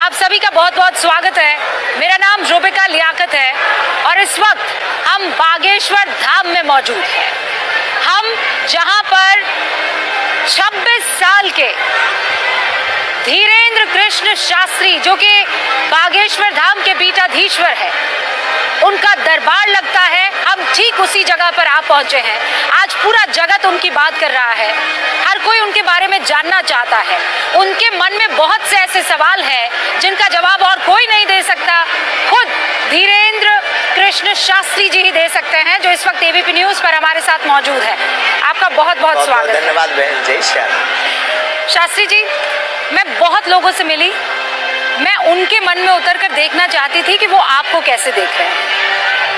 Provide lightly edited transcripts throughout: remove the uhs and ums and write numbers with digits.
आप सभी का बहुत बहुत स्वागत है। मेरा नाम रूबिका लियाकत है और इस वक्त हम बागेश्वर धाम में मौजूद हैं। हम जहां पर 26 साल के धीरेन्द्र कृष्ण शास्त्री, जो कि बागेश्वर धाम के पीठाधीश्वर है, उनका दरबार लगता है। हम ठीक उसी जगह पर आ पहुंचे हैं। आज पूरा जगत उनकी बात कर रहा है, हर कोई उनके बारे में जानना चाहता है। उनके मन में बहुत से ऐसे सवाल हैं जिनका जवाब और कोई नहीं दे सकता, खुद धीरेन्द्र कृष्ण शास्त्री जी ही दे सकते हैं, जो इस वक्त एबीपी न्यूज पर हमारे साथ मौजूद है। आपका बहुत बहुत स्वागत है। धन्यवाद बहन। जय श्री राम। शास्त्री जी, मैं बहुत लोगों से मिली, मैं उनके मन में उतरकर देखना चाहती थी कि वो आपको कैसे देख रहे हैं।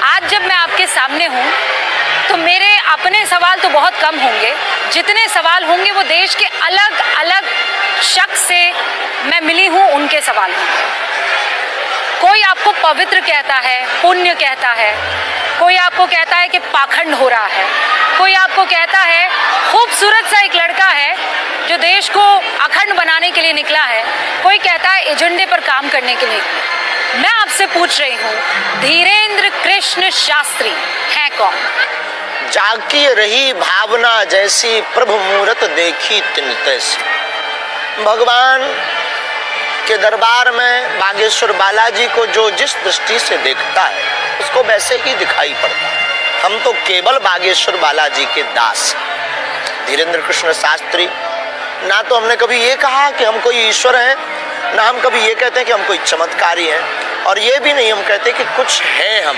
आज जब मैं आपके सामने हूँ तो मेरे अपने सवाल तो बहुत कम होंगे, जितने सवाल होंगे वो देश के अलग अलग शख्स से मैं मिली हूँ उनके सवाल होंगे। कोई आपको पवित्र कहता है, पुण्य कहता है, कोई आपको कहता है कि पाखंड हो रहा है, कोई आपको कहता है खूबसूरत सा एक लड़का है जो देश को अखंड बनाने के लिए निकला है, कोई कहता है एजेंडे पर काम करने के लिए। मैं आपसे पूछ रही हूँ, धीरेन्द्र कृष्ण शास्त्री हैं कौन? जाकी रही भावना जैसी, प्रभु मूरत देखी तिन तैसी। भगवान के दरबार में बागेश्वर बालाजी को जो जिस दृष्टि से देखता है उसको वैसे ही दिखाई पड़ता है। हम तो केवल बागेश्वर बालाजी के दास। धीरेन्द्र कृष्ण शास्त्री, ना तो हमने कभी ये कहा कि हम कोई ईश्वर हैं, ना हम कभी ये कहते हैं कि हम कोई चमत्कारी हैं, और ये भी नहीं हम कहते कि कुछ हैं। हम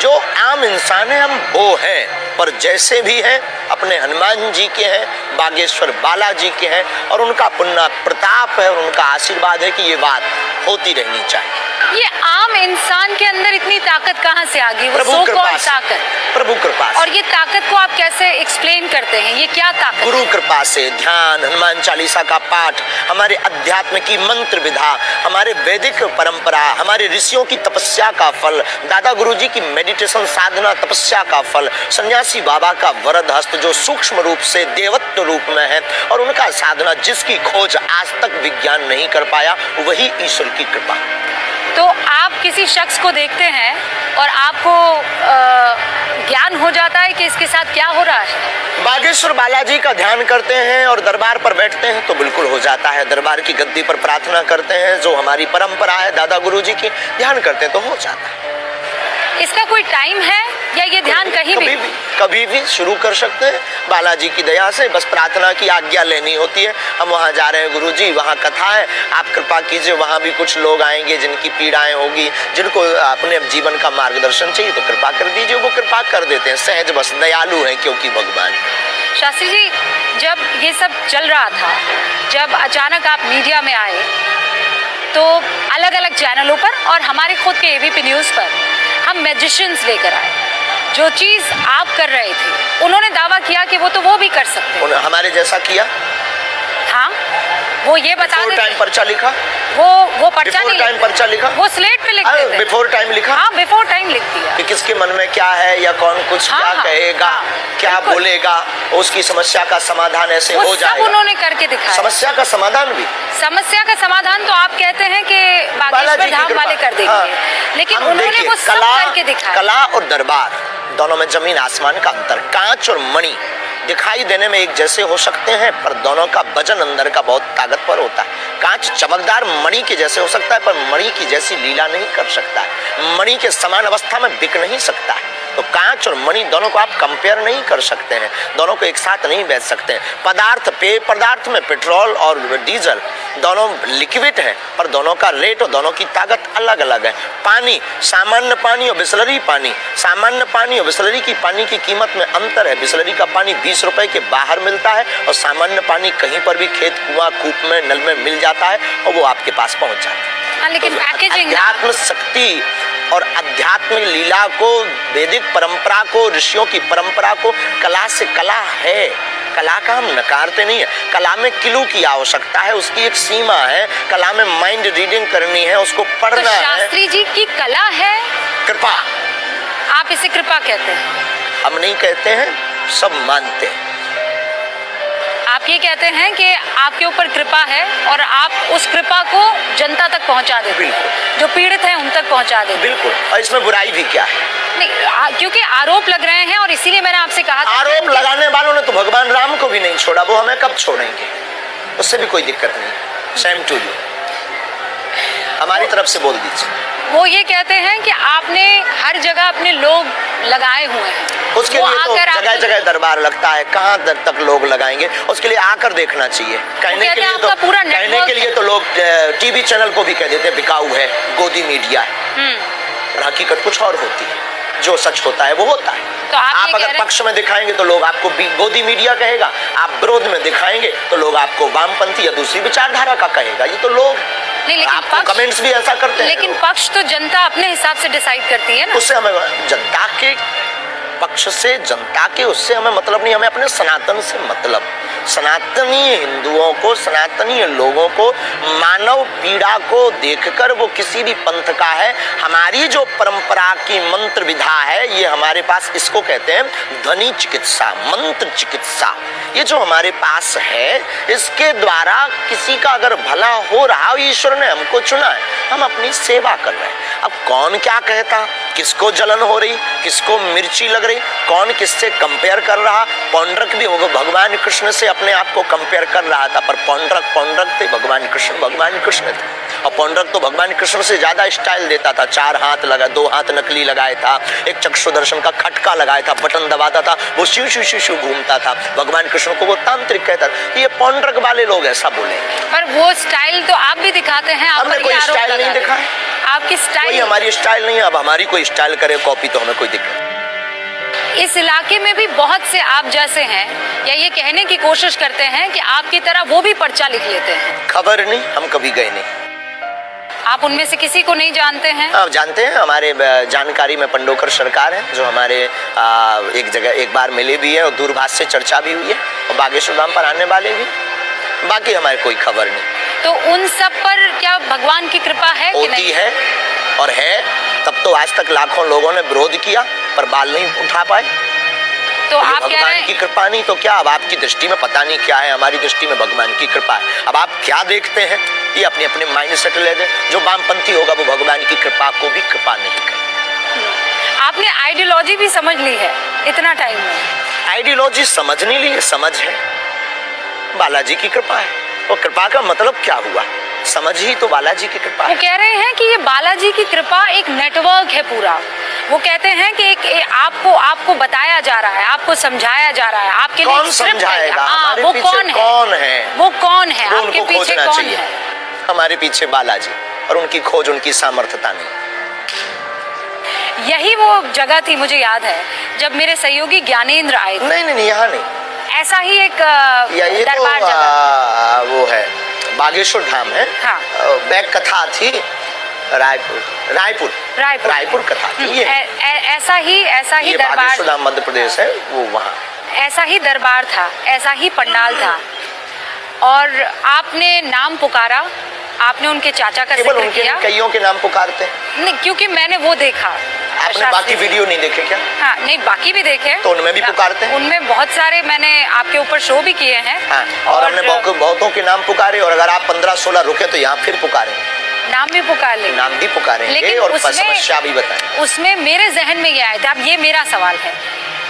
जो आम इंसान हैं हम वो हैं, पर जैसे भी हैं अपने हनुमान जी के हैं, बागेश्वर बालाजी के हैं, और उनका पुण्य प्रताप है और उनका आशीर्वाद है कि ये बात होती रहनी चाहिए। ये आम इंसान के अंदर इतनी ताकत कहाँ से आ गई? वो सो कौन ताकत? प्रभु कृपा से। और ये ताकत को आप कैसे एक्सप्लेन करते हैं? ये क्या ताकत? गुरु कृपा से। ध्यान, हनुमान चालीसा का पाठ, हमारे अध्यात्म की मंत्र विधा, हमारे वैदिक परंपरा, हमारे ऋषियों की तपस्या का फल, दादा गुरुजी की मेडिटेशन साधना तपस्या का फल, सन्यासी बाबा का वरद हस्त जो सूक्ष्म रूप से देवत्व रूप में है, और उनका साधना जिसकी खोज आज तक विज्ञान नहीं कर पाया, वही ईश्वर की कृपा। तो आप किसी शख्स को देखते हैं और आपको ज्ञान हो जाता है कि इसके साथ क्या हो रहा है? बागेश्वर बालाजी का ध्यान करते हैं और दरबार पर बैठते हैं तो बिल्कुल हो जाता है। दरबार की गद्दी पर प्रार्थना करते हैं, जो हमारी परंपरा है दादा गुरुजी की, ध्यान करते हैं तो हो जाता है। इसका कोई टाइम है या ये ध्यान कभी भी शुरू कर सकते हैं। बालाजी की दया से बस प्रार्थना की आज्ञा लेनी होती है। हम वहाँ जा रहे हैं गुरुजी, वहाँ कथा है, आप कृपा कीजिए, वहाँ भी कुछ लोग आएंगे जिनकी पीड़ाएं होगी, जिनको अपने जीवन का मार्गदर्शन चाहिए, तो कृपा कर दीजिए। वो कृपा कर देते हैं, सहज बस, दयालु हैं क्योंकि भगवान। शास्त्री जी, जब ये सब चल रहा था, जब अचानक आप मीडिया में आए तो अलग अलग चैनलों पर और हमारे खुद के एबीपी न्यूज पर हम मैजिशियंस लेकर आए। जो चीज आप कर रहे थे, उन्होंने दावा किया कि वो भी कर सकते हैं। हमारे जैसा किया। हाँ, वो ये बता देते। टाइम पर्चा लिखा। वो पर्चा नहीं टाइम पर्चा लिखा। वो स्लेट पे लिख देते। बिफोर टाइम लिखा। हाँ, बिफोर टाइम लिख दिया कि किसके मन में क्या है, या कौन कुछ क्या कहेगा, क्या बोलेगा, उसकी समस्या का समाधान ऐसे हो जाएगा। सब उन्होंने करके दिखाया। समस्या का समाधान भी। समस्या का समाधान तो आप कहते हैं कि बागेश्वर धाम वाले कर देंगे, लेकिन उन्होंने वो सब करके दिखाया। कला और दरबार दोनों में जमीन आसमान का अंतर। कांच और मणि दिखाई देने में एक जैसे हो सकते हैं, पर दोनों का वजन अंदर का बहुत ताकतवर होता है। कांच चमकदार मणि के जैसे हो सकता है, पर मणि की जैसी लीला नहीं कर सकता है, मणि के समान अवस्था में बिक नहीं सकता है। तो कांच और मणि दोनों को आप कंपेयर नहीं कर सकते हैं, दोनों को एक साथ नहीं बेच सकते हैं। पदार्थ, पेय पदार्थ में पेट्रोल और डीजल दोनों लिक्विड है, पर दोनों का रेट और दोनों की ताकत अलग अलग है। पानी, सामान्य पानी और बिसलरी पानी, सामान्य पानी और बिसलरी की पानी की कीमत में अंतर है। बिसलरी का पानी 20 रुपए के बाहर मिलता है, और सामान्य पानी कहीं पर भी खेत, कुआं, कूप में, नल में मिल जाता है और वो आपके पास पहुंच जाता है। लेकिन पैकेजिंग, अध्यात्म शक्ति और आध्यात्मिक लीला को, वैदिक परंपरा को, ऋषियों की परंपरा को, कला से कला है। कला का हम नकारते नहीं है। कला में किलो की आवश्यकता है, उसकी एक सीमा है। कला में माइंड रीडिंग करनी है, उसको पढ़ना है। शास्त्री जी की कला है कृपा। आप इसे कृपा कहते हैं? हम नहीं कहते हैं, सब मानते हैं। आप ये कहते हैं कि आपके ऊपर कृपा है और आप उस कृपा को जनता तक पहुंचा देते हैं, बिल्कुल। जो पीड़ित हैं उन तक पहुंचा देते हैं। बिल्कुल, और इसमें बुराई भी क्या है? नहीं, क्योंकि आरोप लग रहे हैं और इसीलिए मैंने आपसे कहा था आरोप लगाने वालों ने तो भगवान राम को भी नहीं छोड़ा, वो हमें कब छोड़ेंगे? उससे भी कोई दिक्कत नहीं। सेम टू यू, हमारी तरफ से बोल दीजिए। वो ये कहते हैं कि आपने हर जगह अपने लोग लगाए हुए हैं, उसके वो लिए तो आकर जगह जगह दरबार लगता है, कहाँ दर तक लोग लगाएंगे? उसके लिए आकर देखना चाहिए। कहने कहते के हैं लिए तो आपका पूरा कहने नेटवर्क के लिए तो लोग टीवी चैनल को भी कह देते हैं बिकाऊ है, गोदी मीडिया है, और हकीकत कुछ और होती है। जो सच होता है वो होता है। तो आप ये कह अगर रहे- पक्ष में दिखाएंगे तो लोग आपको गोदी मीडिया कहेगा, आप विरोध में दिखाएंगे तो लोग आपको वामपंथी या दूसरी विचारधारा का कहेगा। ये तो लोग नहीं, लेकिन आपको पक्ष- कमेंट्स भी ऐसा करते हैं। लेकिन पक्ष तो जनता अपने हिसाब से डिसाइड करती है ना। उससे हमें जनता के पक्ष से, जनता के उससे हमें मतलब नहीं, हमें अपने सनातन से मतलब। सनातनी हिंदुओं को, सनातनी लोगों को मानव पीड़ा को देखकर वो किसी भी पंथ का है, हमारी जो परंपरा की मंत्र विधा है, ये हमारे पास इसको कहते हैं ध्वनि चिकित्सा, मंत्र चिकित्सा। ये जो हमारे पास है, इसके द्वारा किसी का अगर भला हो रहा, ईश्वर ने हमको चुना है, हम अपनी सेवा कर रहे हैं। अब कौन क्या कहता, किसको जलन हो रही, किसको मिर्ची लग रही, कौन किससे कंपेयर कर रहा। पौंड्रक भी भगवान कृष्ण से अपने आप को कंपेयर कर रहा था, पर पौंड्रक थे, भगवान कृष्ण थे। और पौंड्रक तो भगवान कृष्ण से ज्यादा स्टाइल देता था। 4 हाथ लगा, 2 हाथ नकली लगाया था, एक चक्षु दर्शन का खटका लगाया था, बटन दबाता था, वो शिव शिव शिव शिव घूमता था। भगवान कृष्ण को वो तांत्रिक कहता था। ये पौंड्रक वाले लोग ऐसा बोलेंगे। पर वो स्टाइल तो आप भी दिखाते हैं, आप हमने पर कोई ये आरोप स्टाइल नहीं लगा दिखा रहे है। हैं। आपकी कोई स्टाइल हमारी स्टाइल नहीं है। अब हमारी कोई स्टाइल करे कॉपी तो हमें कोई दिक्कत। इस इलाके में भी बहुत से आप जैसे हैं, या ये कहने की कोशिश करते हैं कि आपकी तरह वो भी पर्चा लिख लेते हैं। खबर नहीं, हम कभी गए नहीं। आप उनमें से किसी को नहीं जानते हैं? आप जानते हैं, हमारे जानकारी में पंडोकर सरकार है, जो हमारे एक जगह एक बार मिले भी है और दूरभाष से चर्चा भी हुई है, और बागेश्वर धाम पर आने वाले भी। बाकी हमारी कोई खबर नहीं। तो उन सब पर क्या भगवान की कृपा है कि होती नहीं? है और है, तब तो आज तक लाखों लोगों ने विरोध किया पर बाल नहीं उठा पाए। तो आप कह रहे भगवान की हैं कृपा नहीं तो क्या? अब आपकी दृष्टि में पता नहीं क्या है, हमारी दृष्टि में भगवान की कृपा है। अब आप क्या देखते हैं, ये अपने अपने माइंड सेट ले दे। जो वामपंथी होगा वो भगवान की कृपा को भी कृपा नहीं करेगा। आपने आइडियोलॉजी भी समझ ली है इतना टाइम में। आइडियोलॉजी समझ नहीं ली है, समझ है, बालाजी की कृपा है। और कृपा का मतलब क्या हुआ? समझ ही तो बालाजी की कृपा वो है। कह रहे हैं कि ये बालाजी की कृपा एक नेटवर्क है पूरा। वो कहते हैं कि आपको बताया जा रहा है, आपको समझाया जा रहा है, आपके लिए कौन एक स्क्रिप्ट है। समझाएगा? हाँ, हमारे वो पीछे कौन है? कौन है? वो कौन है? वो आपके उनको पीछे खोजना कौन चाहिए। है? हमारे पीछे बालाजी, और उनकी खोज, उनकी सामर्थ्यता नहीं। यही वो जगह थी, मुझे याद है, जब मेरे सहयोगी ज्ञानेंद्र आए थे। नहीं, यहाँ नहीं। ऐसा ही एक या ये तो दरबार जगह। वो है बागेश्वर धाम है। हाँ। बैक कथा थी रायपुर कथा थी। ये ऐसा ही ये दरबार, बागेश्वर धाम मध्य प्रदेश है, वो वहाँ। ऐसा ही दरबार था, ऐसा ही पंडाल था, और आपने नाम पुकारा, आपने उनके चाचा का केवल जिक्र उनके किया। कईयों के नाम पुकारते हैं। नहीं, क्योंकि मैंने वो देखा। आपने शास्त्री बाकी जी। वीडियो नहीं देखे क्या? हाँ, नहीं, बाकी भी देखे। तो उनमें भी पुकारते हैं? उनमें बहुत सारे मैंने आपके ऊपर शो भी किए हैं। हाँ, और हमने बहुतों के नाम पुकारे, और अगर आप 15-16 रुके तो यहाँ फिर पुकारेंगे, नाम भी पुकार ले, नाम भी पुकारेंगे, लेकिन और उसमें- समस्या भी बताएंगे। उसमें मेरे जहन में ये आया था। अब ये मेरा सवाल है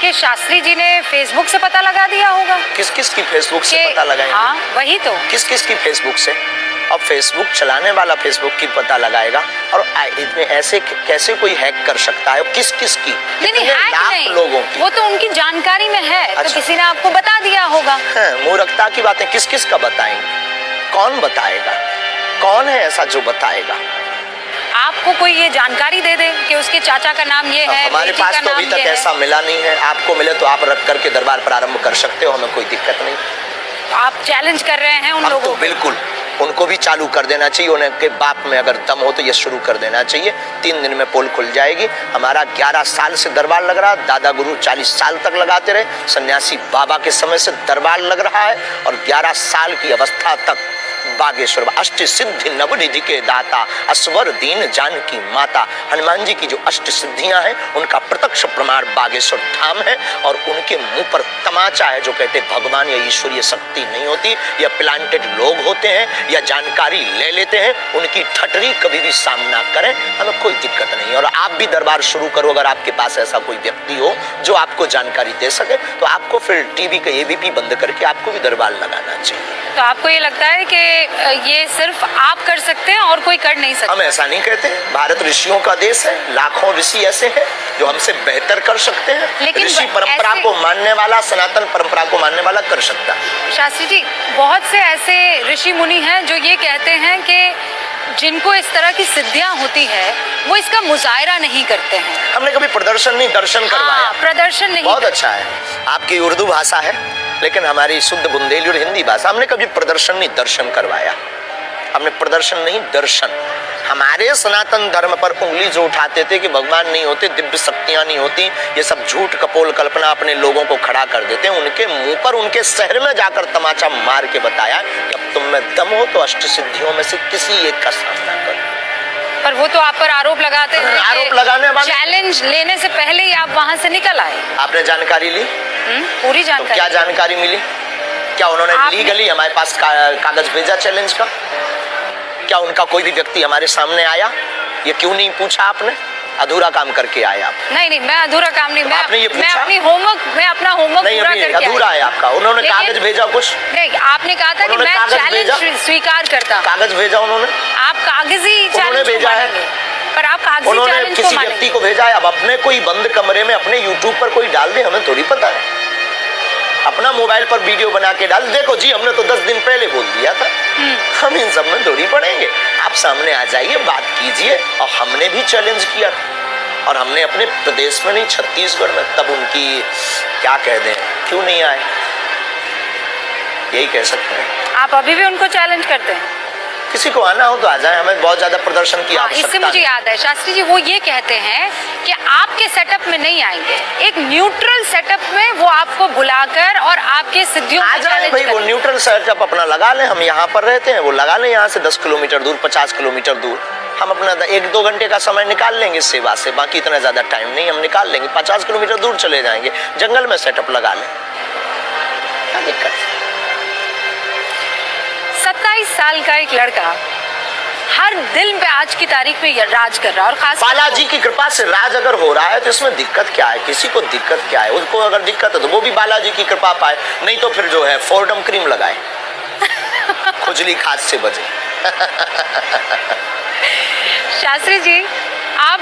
कि शास्त्री जी ने फेसबुक से पता लगा दिया होगा किस किस की फेसबुक से कि- पता लगाएंगे? हाँ, वही तो। किस किस की फेसबुक से? अब फेसबुक चलाने वाला फेसबुक की पता लगाएगा, और इसमें ऐसे कैसे कोई हैक कर सकता है? किस किस की? नहीं, कितने हैक लाख नहीं, लोगों की? वो तो उनकी जानकारी में है। तो अच्छा। किसी ने आपको बता दिया होगा। हाँ, मूर्खता की बातें किस किस का बताएंगे? कौन बताएगा? कौन है ऐसा जो बताएगा? आपको कोई ये जानकारी दे दे कि उसके चाचा का नाम ये है, हमारे बेटी पास का तो अभी नाम तक ये है। ऐसा मिला नहीं है। आपको मिले तो आप रख करके दरबार प्रारंभ कर सकते हो, हमें कोई दिक्कत नहीं। आप चैलेंज कर रहे हैं उन हम लोगों तो को। बिल्कुल उनको भी चालू कर देना चाहिए। उनके बाप में अगर दम हो तो ये शुरू कर देना चाहिए। 3 दिन में पोल खुल जाएगी। हमारा 11 साल से दरबार लग रहा, दादा गुरु 40 साल तक लगाते रहे, सन्यासी बाबा के समय से दरबार लग रहा है, और 11 साल की अवस्था तक बागेश्वर, अष्ट सिद्धि नवनिधि के दाता, असवर दीन जानकी माता। हनुमान जी की जो अष्ट सिद्धियां हैं उनका प्रत्यक्ष प्रमाण बागेश्वर धाम है। और उनके मुंह पर तमाचा है जो कहते भगवान या ईश्वरीय शक्ति नहीं होती, या प्लांटेड लोग होते हैं या जानकारी ले लेते हैं, उनकी ठटरी कभी भी सामना करें, हमें कोई दिक्कत नहीं। और आप भी दरबार शुरू करो, अगर आपके पास ऐसा कोई व्यक्ति हो जो आपको जानकारी दे सके, तो आपको फिर टीवी का एबीपी बंद करके आपको भी दरबार लगाना चाहिए। तो आपको ये लगता है कि ये सिर्फ आप कर सकते हैं और कोई कर नहीं सकता? हम ऐसा नहीं कहते, भारत ऋषियों का देश है, लाखों ऋषि ऐसे हैं जो हमसे बेहतर कर सकते हैं। लेकिन ऋषि परंपरा को मानने वाला, सनातन परंपरा को मानने वाला कर सकता है। शास्त्री जी, बहुत से ऐसे ऋषि मुनि हैं जो ये कहते हैं कि जिनको इस तरह की सिद्धियां होती है वो इसका मुजाहिरा नहीं करते हैं। हमने कभी प्रदर्शन नहीं, दर्शन करवाया। प्रदर्शन नहीं। बहुत अच्छा है, आपकी उर्दू भाषा है, लेकिन हमारी शुद्ध बुंदेली और हिंदी भाषा, हमने कभी प्रदर्शन नहीं, दर्शन करवाया। हमने प्रदर्शन नहीं, दर्शन। हमारे सनातन धर्म पर उंगली जो उठाते थे कि भगवान नहीं होते, दिव्य शक्तियां नहीं होती, ये सब झूठ कपोल कल्पना अपने लोगों को खड़ा कर देते हैं, उनके मुंह पर उनके शहर में जाकर तमाचा मार के बताया कि अब तुम में दम हो तो अष्ट सिद्धियों में से किसी एक का सामना करो। पर वो तो आप पर आरोप लगाते हैं। आरोप लगाने वाले चैलेंज लेने से पहले ही आप वहां से निकल आए। आपने जानकारी ली? पूरी तो जानकारी। क्या जानकारी मिली? क्या उन्होंने लीगली हमारे पास कागज भेजा चैलेंज का? क्या उनका कोई भी व्यक्ति हमारे सामने आया? ये क्यों नहीं पूछा आपने? अधूरा काम करके आए आप। नहीं, मैं अधूरा काम नहीं, मैं आपने ये पूछा? मैं अपना होमवर्क नहीं, पूरा अभी करके अधूरा है आपका। उन्होंने कागज भेजा कुछ? नहीं, आपने कहा था कि मैं चैलेंज स्वीकार करता। कागज भेजा उन्होंने? आप कागजी चैलेंज भेजा है, पर आप कागजी उन्होंने चैलेंज किसी व्यक्ति को भेजा है। अब अपने कोई बंद कमरे में अपने यूट्यूब पर कोई डाल दे, हमें थोड़ी पता है। अपना मोबाइल पर वीडियो बना के डाल, देखो जी हमने तो 10 दिन पहले बोल दिया था। हम इन सब में थोड़ी पड़ेंगे। आप सामने आ जाइए, बात कीजिए। और हमने भी चैलेंज किया था, और हमने अपने प्रदेश में नहीं, छत्तीसगढ़ में, तब उनकी क्या कह दें, क्यों नहीं आए, यही कह सकते हैं। आप अभी भी उनको चैलेंज करते हैं? किसी को आना हो तो आ जाए, हमें बहुत ज्यादा प्रदर्शन की आवश्यकता। इससे मुझे याद है शास्त्री जी, वो ये कहते हैं कि आपके सेटअप में नहीं आएंगे, एक न्यूट्रल सेटअप में वो आपको बुलाकर और आपके सिद्धियों आ जाए भाई, वो न्यूट्रल सेटअप अपना लगा लें। हम यहाँ पर रहते हैं, वो लगा लें यहाँ से 10 किलोमीटर दूर, 50 किलोमीटर दूर। हम अपना 1-2 घंटे का समय निकाल लेंगे इस सेवा से, बाकी इतना ज्यादा टाइम नहीं, हम निकाल लेंगे। 50 किलोमीटर दूर चले जाएंगे, जंगल में सेटअप लगा लें, क्या दिक्कत है? 27 साल का एक लड़का हर दिल पे आज की तारीख में राज कर रहा है, और खास बालाजी की कृपा से राज अगर हो रहा है तो इसमें दिक्कत क्या है? किसी को दिक्कत क्या है? उसको अगर दिक्कत है तो वो भी बालाजी की कृपा पाए, नहीं तो फिर जो है फोर्डम क्रीम लगाए, खुजली खाज से बचे। शास्त्री जी, आप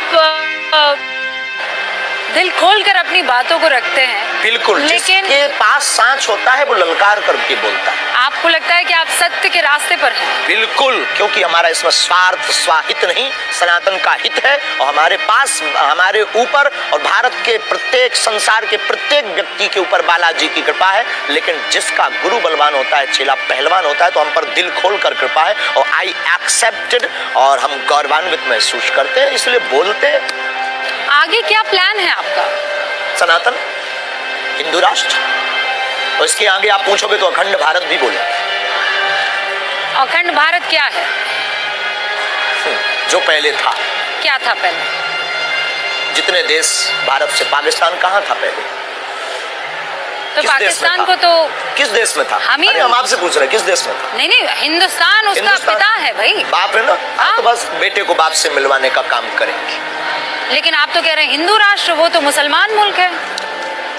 दिल खोलकर अपनी बातों को रखते हैं। बिल्कुल, लेकिन जिसके पास सांच होता है वो ललकार करके बोलता है। आपको लगता है कि आप सत्य के रास्ते पर हैं? बिल्कुल, क्योंकि हमारा इसमें स्वार्थ स्वाहित नहीं, सनातन का हित है। और हमारे पास, हमारे ऊपर और भारत के प्रत्येक, संसार के प्रत्येक व्यक्ति के ऊपर बालाजी की कृपा है। लेकिन जिसका गुरु बलवान होता है, चेला पहलवान होता है, तो हम पर दिल खोल कर कृपा है और आई एक्सेप्टेड, और हम गौरवान्वित महसूस करते हैं, इसलिए बोलते हैं। आगे क्या प्लान है आपका? सनातन, हिंदू राष्ट्र, और इसके आगे आप पूछोगे तो अखंड भारत भी बोले। अखंड भारत क्या है? जो पहले था। क्या था पहले? जितने देश भारत से, पाकिस्तान कहाँ था पहले? तो पाकिस्तान को तो किस देश में था? हम आपसे पूछ रहे किस देश में था? नहीं, हिंदुस्तान उसका पिता है भाई, बाप है ना। तो बस बेटे को बाप से मिलवाने का काम करेंगे। लेकिन आप तो कह रहे हैं हिंदू राष्ट्र, वो तो मुसलमान मुल्क है।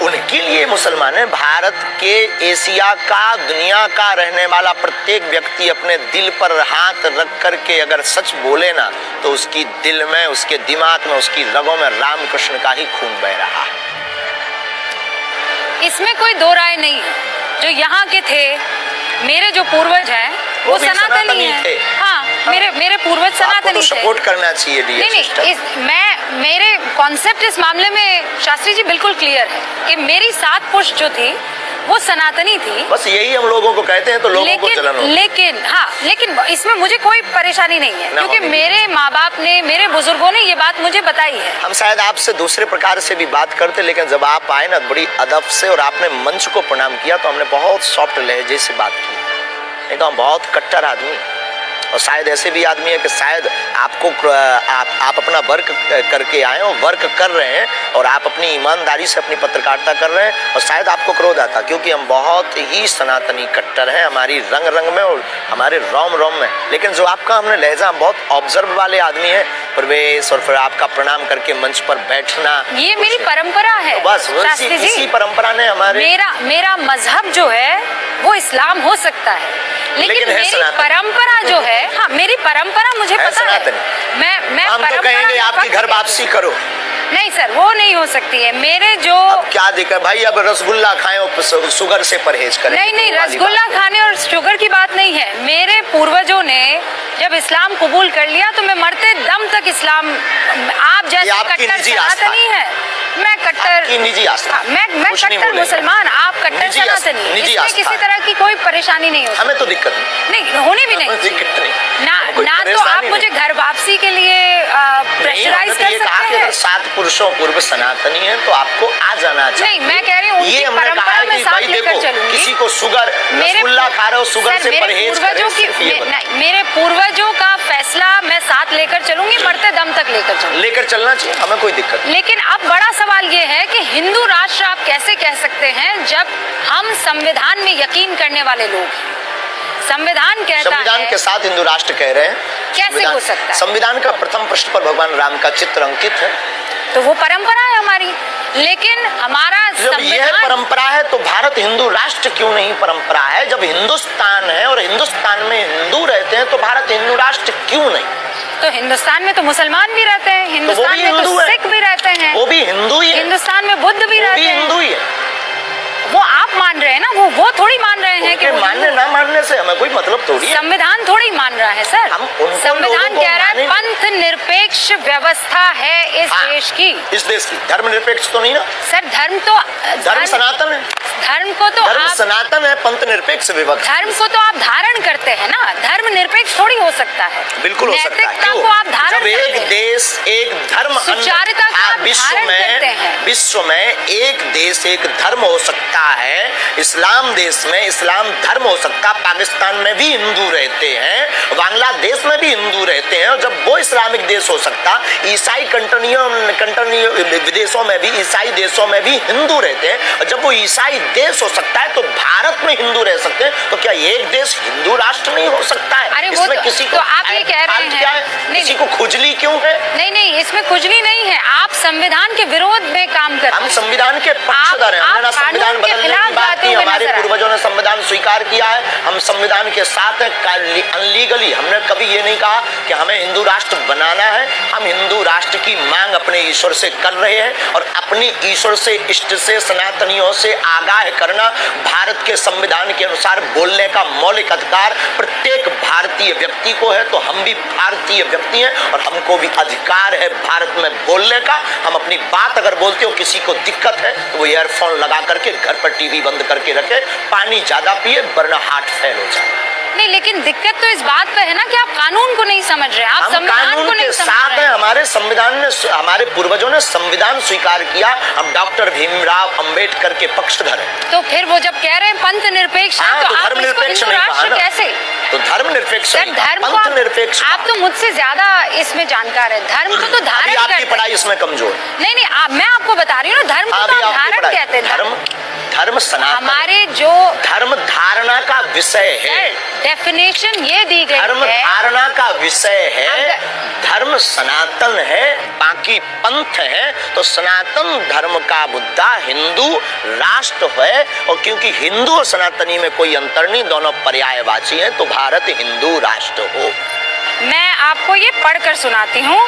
उनके लिए मुसलमान है। भारत के, एशिया का, दुनिया का रहने वाला प्रत्येक व्यक्ति अपने दिल पर हाथ रख करके अगर सच बोले ना, तो उसकी दिल में, उसके दिमाग में, उसकी रगों में रामकृष्ण का ही खून बह रहा है। इसमें कोई दो राय नहीं है। जो यहाँ के थे, मेरे जो पूर्वज हैं, वो सनातनी हैं। हाँ, मेरे पूर्वज सनातनी थे। सपोर्ट करना चाहिए। मेरे कॉन्सेप्ट इस मामले में शास्त्री जी बिल्कुल क्लियर है कि मेरी 7 पुश्त जो थी वो सनातनी थी। बस यही हम लोगों को कहते हैं तो लोगों को जलन होती है। लेकिन इसमें मुझे कोई परेशानी नहीं है, क्योंकि मेरे माँ बाप ने, मेरे बुजुर्गों ने ये बात मुझे बताई है। हम शायद आपसे दूसरे प्रकार से भी बात करते, लेकिन जब आप आए ना बड़ी अदब से और आपने मंच को प्रणाम किया, तो हमने बहुत सॉफ्ट लहजे से बात की। नहीं तो हम बहुत कट्टर आदमी हैं। और शायद ऐसे भी आदमी है कि शायद आपको आप अपना वर्क करके आए हो, वर्क कर रहे हैं और आप अपनी ईमानदारी से अपनी पत्रकारिता कर रहे हैं और शायद आपको क्रोध आता, क्योंकि हम बहुत ही सनातनी कट्टर हैं, हमारी रंग रंग में और हमारे रोम रोम में। लेकिन जो आपका हमने लहजा, हम बहुत ऑब्जर्व वाले आदमी हैं, प्रवेश और फिर आपका प्रणाम करके मंच पर बैठना, ये मेरी परंपरा है। तो बस इसी परंपरा ने हमारे मेरा मजहब जो है वो इस्लाम हो सकता है, लेकिन मेरी परंपरा जो है, हाँ मेरी परंपरा मुझे पता है। मैं हम तो कहेंगे आपकी घर वापसी करो। नहीं सर, वो नहीं हो सकती है। मेरे जो अब क्या दिक्कत भाई, अब रसगुल्ला खाएं और शुगर से परहेज करें। नहीं, रसगुल्ला खाने और शुगर की बात नहीं है। मेरे पूर्वजों ने जब इस्लाम कबूल कर लिया तो मैं मरते दम तक इस्लाम, आप जैसे कट्टर सनातनी है, मैं कट्टर निजी आस्था, मैं कट्टर मुसलमान, आप कट्टर सनातनी, इसमें किसी तरह की कोई परेशानी नहीं होती। हमें तो दिक्कत नहीं, होने भी नहीं ना तो आप मुझे घर वापसी के लिए प्रेशराइज कर सकते हैं। 7 पुरुषों पूर्व सनातनी है तो आपको आ जाना चाहिए। नहीं, मैं कह रही हूँ ये हमने कहा है कि भाई देखो, किसी को शुगर, रसगुल्ला खा रहे हो, शुगर से परहेज करें। मेरे पूर्वजों का फैसला मैं साथ लेकर चलूंगी, मरते दम तक लेकर चलना चाहिए, हमें कोई दिक्कत। लेकिन अब बड़ा सवाल ये है कि हिंदू राष्ट्र आप कैसे कह सकते हैं जब हम संविधान में यकीन करने वाले लोग हैं। संविधान कहता है, संविधान के साथ हिंदू राष्ट्र कह रहे हैं, कैसे हो सकता है? संविधान का प्रथम पृष्ठ पर भगवान राम का चित्र अंकित है, तो वो परंपरा है हमारी। लेकिन हमारा जब यह परंपरा है तो भारत हिंदू राष्ट्र क्यों नहीं परंपरा है? जब हिंदुस्तान है और हिंदुस्तान में हिंदू रहते हैं तो भारत हिंदू राष्ट्र क्यों नहीं? तो हिंदुस्तान में तो मुसलमान भी रहते हैं, हिंदुस्तान में तो सिख भी रहते हैं, वो भी हिंदू ही है। हिंदुस्तान में बुद्ध भी रहते हैं, हिंदू ही है। वो आप मान रहे हैं ना, वो थोड़ी मान रहे हैं कि मानने ना मानने से हमें कोई मतलब थोड़ी है। संविधान थोड़ी मान रहा है सर, संविधान कह रहा है पंथ निरपेक्ष व्यवस्था है इस देश की। इस देश की धर्म निरपेक्ष तो नहीं ना सर, धर्म सनातन है। धर्म को तो धर्म सनातन है, पंथ निरपेक्ष विभक्त। धर्म को तो आप धारण करते हैं ना, धर्म निरपेक्ष थोड़ी हो सकता है। बिल्कुल हो सकता है। को आप धारण जब एक देश एक धर्म, विश्व में एक देश एक धर्म हो सकता है, इस्लाम देश में इस्लाम धर्म हो सकता, पाकिस्तान में भी हिंदू रहते हैं, बांग्लादेश में भी हिंदू रहते हैं, और जब वो इस्लामिक देश हो सकता, ईसाई कंट्री विदेशों में भी, ईसाई देशों में भी हिंदू रहते हैं, और जब वो ईसाई देश हो सकता है तो भारत में हिंदू रह सकते हैं, तो क्या एक देश हिंदू राष्ट्र नहीं हो सकता है? अरे इसमें किसी को, तो आप ये कह रहे हैं, क्या है? किसी को खुजली क्यों है? नहीं, इसमें खुजली नहीं है। आप संविधान के विरोध में काम करते हैं। हम संविधान के पक्षधर हैं, हमने ना संविधान बदलने की बात की, हमारे पूर्वजों ने संविधान स्वीकार किया है, हम संविधान के साथ हैं। अनलीगली हमने कभी ये नहीं कहा कि हमें हिंदू राष्ट्र बनाना है। हम हिंदू राष्ट्र की मांग अपने ईश्वर से कर रहे हैं, और अपनी ईश्वर से, इष्ट से, सनातनियों से आगाह करना भारत के संविधान के अनुसार बोलने का मौलिक अधिकार प्रत्येक भारतीय व्यक्ति को है। तो हम भी भारतीय व्यक्ति हैं और हमको भी अधिकार है भारत में बोलने का। हम अपनी बात अगर बोलते हो, किसी को दिक्कत है तो वो ईयरफोन लगा करके घर पर टीवी बंद करके रखे, पानी ज्यादा पिए, वरना हार्ट फेल हो जाए। नहीं, लेकिन दिक्कत तो इस बात पे है ना कि आप कानून को नहीं समझ रहे, आप संविधान को नहीं समझ रहे। है हमारे संविधान ने, हमारे पूर्वजों ने संविधान स्वीकार किया, हम डॉक्टर भीमराव अंबेडकर के पक्षधर हैं। तो फिर वो जब कह रहे हैं पंथ निरपेक्ष, तो धर्म निरपेक्ष नहीं कहा ना, कैसे? तो धर्म निरपेक्ष, पंथ निरपेक्ष। आप तो मुझसे ज्यादा इसमें जानकार है। धर्म को तो धारण करते हैं। आपकी पढ़ाई इसमें कमजोर। नहीं, मैं आपको बता रही हूँ ना, धर्म को तो धारण कहते हैं। धर्म सनातन, हमारे जो धर्म धारणा का विषय है, डेफिनेशन ये दी गई है, धर्म धारणा का विषय है, धर्म सनातन है, बाकी पंथ है। तो सनातन धर्म का मुद्दा हिंदू राष्ट्र है, और क्योंकि हिंदू और सनातनी में कोई अंतर नहीं, दोनों पर्यायवाची हैं, तो भारत हिंदू राष्ट्र हो। मैं आपको ये पढ़कर सुनाती हूँ।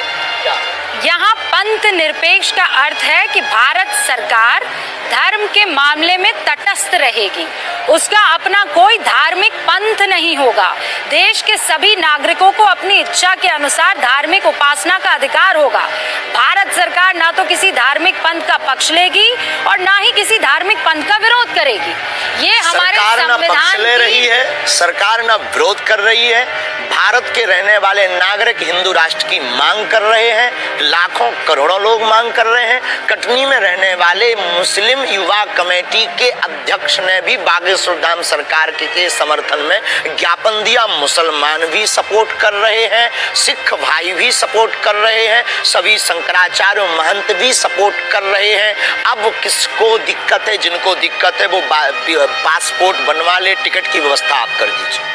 यहाँ पंथ निरपेक्ष का अर्थ है कि भारत सरकार धर्म के मामले में तटस्थ रहेगी, उसका अपना कोई धार्मिक पंथ नहीं होगा। देश के सभी नागरिकों को अपनी इच्छा के अनुसार धार्मिक उपासना का अधिकार होगा। भारत सरकार ना तो किसी धार्मिक पंथ का पक्ष लेगी और ना ही किसी धार्मिक पंथ का विरोध करेगी। ये हमारे संविधान ले रही है, सरकार ना विरोध कर रही है। भारत के रहने वाले नागरिक हिंदू राष्ट्र की मांग कर रहे हैं, लाखों करोड़ों लोग मांग कर रहे हैं। कटनी में रहने वाले मुस्लिम युवा कमेटी के अध्यक्ष ने भी बागेश्वर धाम सरकार के समर्थन में ज्ञापन दिया। मुसलमान भी सपोर्ट कर रहे हैं, सिख भाई भी सपोर्ट कर रहे हैं, सभी शंकराचार्य महंत भी सपोर्ट कर रहे हैं। अब किसको दिक्कत है? जिनको दिक्कत है वो पासपोर्ट बनवा ले, टिकट की व्यवस्था आप कर दीजिए।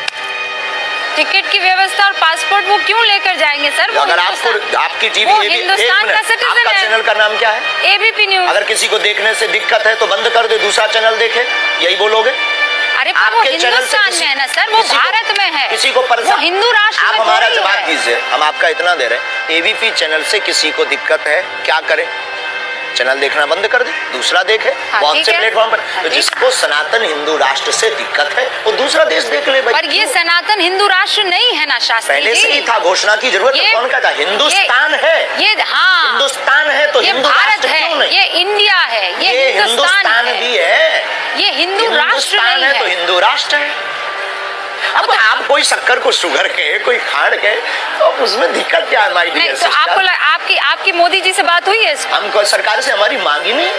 टिकट की व्यवस्था और पासपोर्ट वो क्यों लेकर जाएंगे सर? वो अगर आपको आपकी टीवी हिंदुस्तान का सिटीजन है। चैनल का नाम क्या है? ABP news. अगर किसी को देखने से दिक्कत है तो बंद कर दे, दूसरा चैनल देखे, यही बोलोगे? अरे पर वो हिंदुस्तान में है ना सर, वो भारत में है, किसी को वो हिंदू राष्ट्र आप में हमारा थोड़ी जवाब है। दीजिए, हम आपका इतना दे रहे हैं। एबीपी चैनल से किसी को दिक्कत है, क्या करे? चैनल देखना बंद कर दे, दूसरा देखे। बहुत से प्लेटफॉर्म पर तो जिसको सनातन हिंदू राष्ट्र से दिक्कत है वो दूसरा देश देख ले भाई। पर ये सनातन हिंदू राष्ट्र नहीं है ना शास्त्री पहले जी? से ही था, घोषणा की जरूरत है। कौन कहता? हिंदुस्तान है ये, हाँ हिंदुस्तान है तो ये हिंदू भारत राष्ट्र है, क्यों नहीं? ये इंडिया है, ये हिंदुस्तान भी है, ये हिंदू राष्ट्र हिंदुस्तान नहीं है तो हिंदू राष्ट्र है। अब तो आप कोई शक्कर को शुगर के, कोई खाड़ के, तो उसमें दिक्कत क्या है? नहीं तो आपकी मोदी जी से बात हुई है इस पर? हमको सरकार से हमारी मांगी नहीं।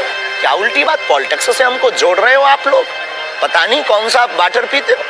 क्या उल्टी बात? पॉलिटिक्स से हमको जोड़ रहे हो आप लोग, पता नहीं कौन सा वाटर पीते हो।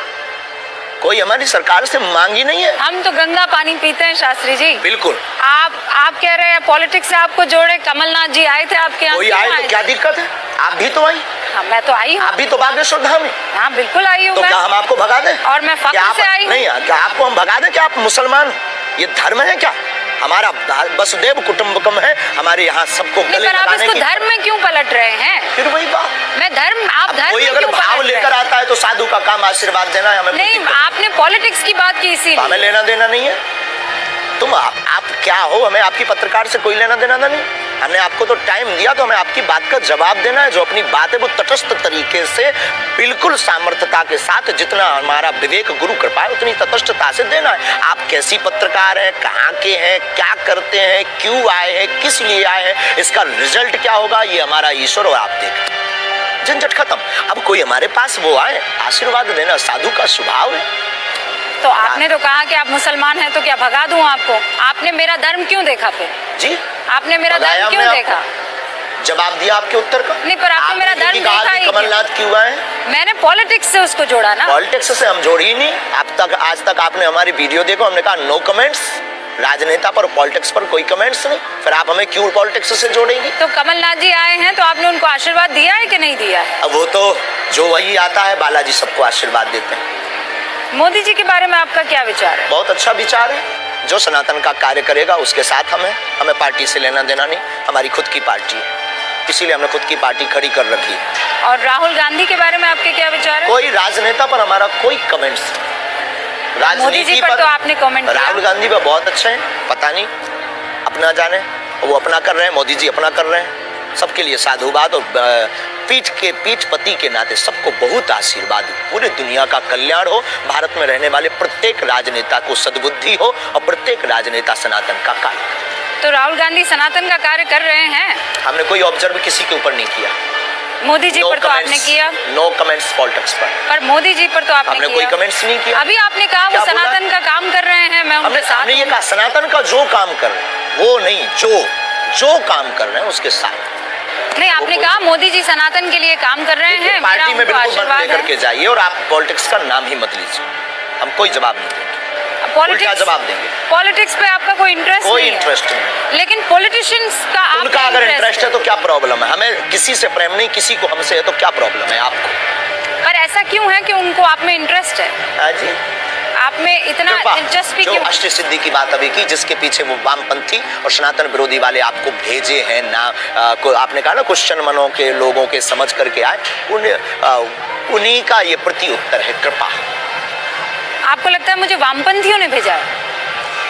कोई हमारी सरकार से मांगी नहीं है। हम तो गंगा पानी पीते हैं शास्त्री जी। बिल्कुल। आप कह रहे हैं पॉलिटिक्स से आपको जोड़े, कमलनाथ जी आए थे आपके यहाँ? कोई आए तो क्या दिक्कत है? आप भी तो आई। हाँ मैं तो आई हूँ। आप भी तो बागेश्वर धाम में। हाँ बिल्कुल आई हूँ। तो क्या हम आपको भगा दें? और मैं फख्र से आई हूँ। नहीं, क्या आपको हम भगा दें? क्या आप मुसलमान? ये धर्म है क्या? हमारा वसुदेव कुटुंबकम है, हमारे यहाँ सबको गले पर आप लगाने इसको की। धर्म में क्यों पलट रहे हैं? फिर वही बात। मैं धर्म, आप धर्म कोई में अगर क्यों भाव पलट रहे लेकर हैं? आता है तो साधु का काम आशीर्वाद देना है, हमें नहीं, आपने पॉलिटिक्स की बात की इसीलिए। हमें लेना देना नहीं है। तुम आप क्या हो? हमें आपकी पत्रकार से कोई लेना देना नहीं। हमने आपको तो टाइम दिया, तो हमें आपकी बात का जवाब देना है। जो अपनी बात है वो तटस्थ तरीके से, बिल्कुल सामर्थ्यता के साथ, जितना हमारा विवेक गुरु कृपा है उतनी तटस्थता से देना है। आप कैसी पत्रकार हैं, कहाँ के हैं, क्या करते हैं, क्यों आए हैं, किस लिए आए हैं, इसका रिजल्ट क्या होगा, ये हमारा ईश्वर और आप देखें। झंझट खत्म। अब कोई हमारे पास वो आए, आशीर्वाद देना साधु का स्वभाव है। तो आपने तो कहा कि आप मुसलमान हैं, तो क्या भगा दूं आपको? आपने मेरा धर्म क्यों देखा फिर? जी, आपने मेरा धर्म क्यों देखा? जवाब दिया आपके उत्तर का। नहीं, पर आपने मेरा धर्म देखा ही। कमलनाथ क्यों आए? मैंने पॉलिटिक्स से उसको जोड़ा ना। पॉलिटिक्स से हम जोड़ी ही नहीं। आज तक आपने हमारी वीडियो देखो, हमने कहा नो कमेंट्स, राजनेता पर, पॉलिटिक्स पर कोई कमेंट्स नहीं। फिर आप हमें क्यों पॉलिटिक्स से जोड़ेंगी? तो कमलनाथ जी आए हैं तो आपने उनको आशीर्वाद दिया है कि नहीं दिया है? अब वो तो जो वही आता है, बालाजी सबको आशीर्वाद देते हैं। मोदी जी के बारे में आपका क्या विचार है? बहुत अच्छा विचार है। जो सनातन का कार्य करेगा उसके साथ हमें पार्टी से लेना देना नहीं। हमारी खुद की पार्टी है, इसीलिए हमने खुद की पार्टी खड़ी कर रखी है। और राहुल गांधी के बारे में आपके क्या विचार है? कोई राजनेता पर हमारा कोई कमेंट्स। मोदी जी पर तो आपने कमेंट किया। राहुल गांधी पर बहुत अच्छे हैं, पता नहीं अपना जाने, वो अपना कर रहे हैं, मोदी जी अपना कर रहे हैं। सबके लिए साधुवाद और पीठ पति के नाते सबको बहुत आशीर्वाद। पूरी दुनिया का कल्याण हो, भारत में रहने वाले प्रत्येक राजनेता को सद्बुद्धि हो और प्रत्येक राजनेता सनातन का कार्य। तो राहुल गांधी सनातन का कार्य कर रहे हैं। हमने कोई ऑब्जर्व किसी के ऊपर नहीं किया। मोदी जी पर तो आपने किया। नो कमेंट्स पॉलिटिक्स पर मोदी जी पर तो आपने हमने कोई कमेंट्स नहीं किया। अभी आपने कहा वो सनातन का काम कर रहे हैं, मैं उनके साथ। हमने ये कहा सनातन का जो काम कर रहे हैं, वो नहीं, जो काम कर रहे हैं उसके साथ। नहीं, आपने कहा मोदी जी सनातन के लिए काम कर रहे हैं। पार्टी में बिल्कुल मत लेकर के जाइए और आप पॉलिटिक्स का नाम ही मत लीजिए। हम कोई जवाब नहीं देंगे, उल्टा जवाब देंगे। पॉलिटिक्स पे आपका कोई इंटरेस्ट कोई इंटरेस्ट नहीं। लेकिन पॉलिटिशियंस का उनका अगर इंटरेस्ट है तो क्या प्रॉब्लम है? हमें किसी से प्रेम नहीं, किसी को हमसे है तो क्या प्रॉब्लम है आपको? पर ऐसा क्यों है कि उनको आप में इंटरेस्ट है? हाँ जी, आप में इतना दिलचस्पी क्यों? अष्ट सिद्धि की बात अभी की, जिसके पीछे वो वामपंथी और सनातन विरोधी वाले आपको भेजे हैं ना, आपने कहा ना क्वेश्चन मनों के लोगों के समझ करके आए, उन्हीं का ये प्रति उत्तर है, कृपा। आपको लगता है मुझे वामपंथियों ने भेजा है?